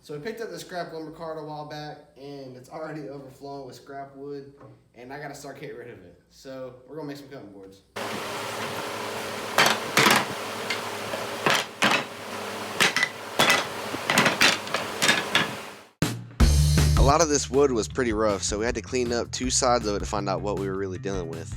So we picked up the scrap lumber cart a while back, and it's already overflowing with scrap wood, and I gotta start getting rid of it. So we're gonna make some cutting boards. A lot of this wood was pretty rough, so we had to clean up two sides of it to find out what we were really dealing with.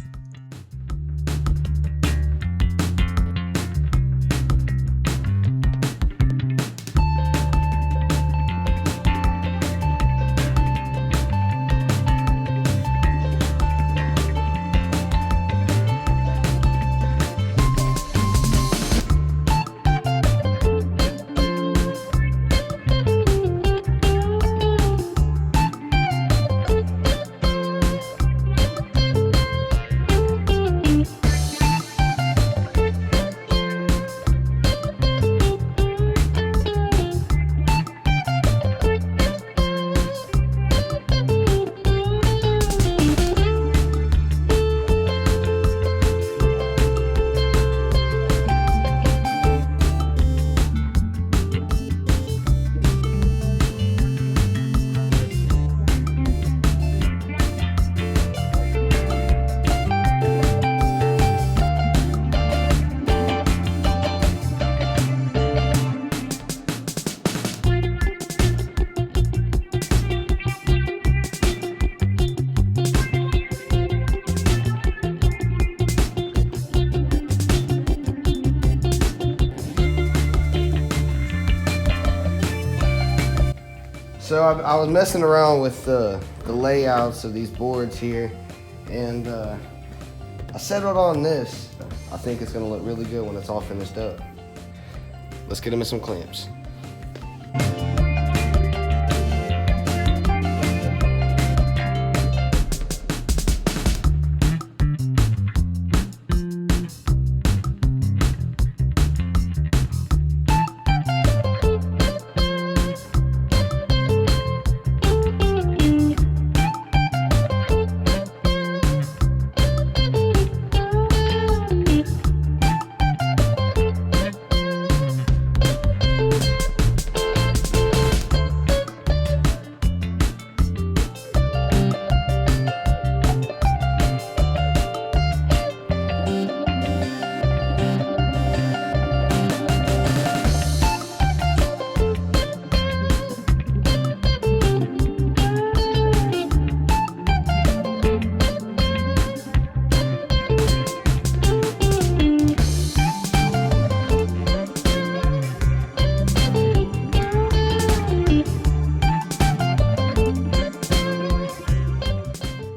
So I was messing around with the layouts of these boards here, and I settled on this. I think it's gonna look really good when it's all finished up. Let's get them in some clamps.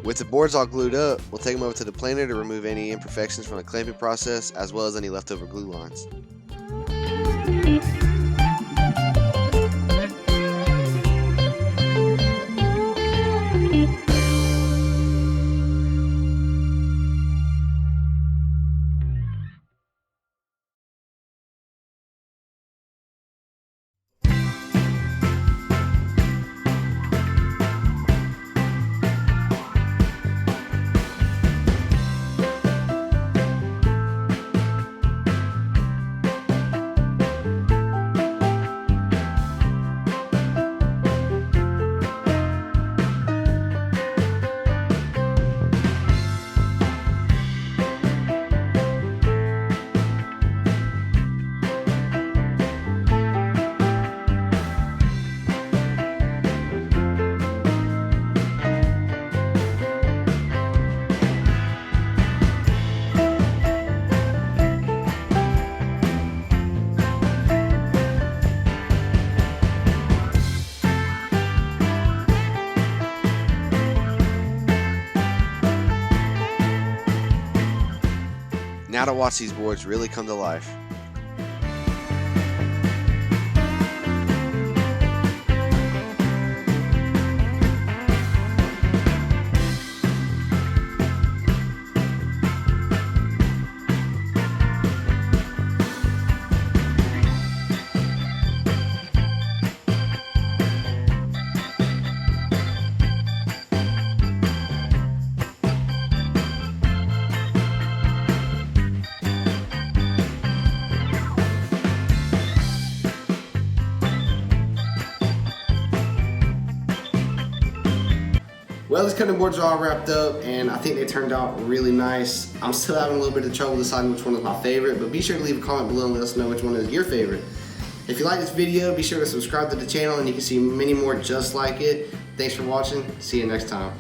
With the boards all glued up, we'll take them over to the planer to remove any imperfections from the clamping process, as well as any leftover glue lines. Now to watch these boards really come to life. Well, these cutting boards are all wrapped up, and I think they turned out really nice. I'm still having a little bit of trouble deciding which one is my favorite, but be sure to leave a comment below and let us know which one is your favorite. If you like this video, be sure to subscribe to the channel, and you can see many more just like it. Thanks for watching. See you next time.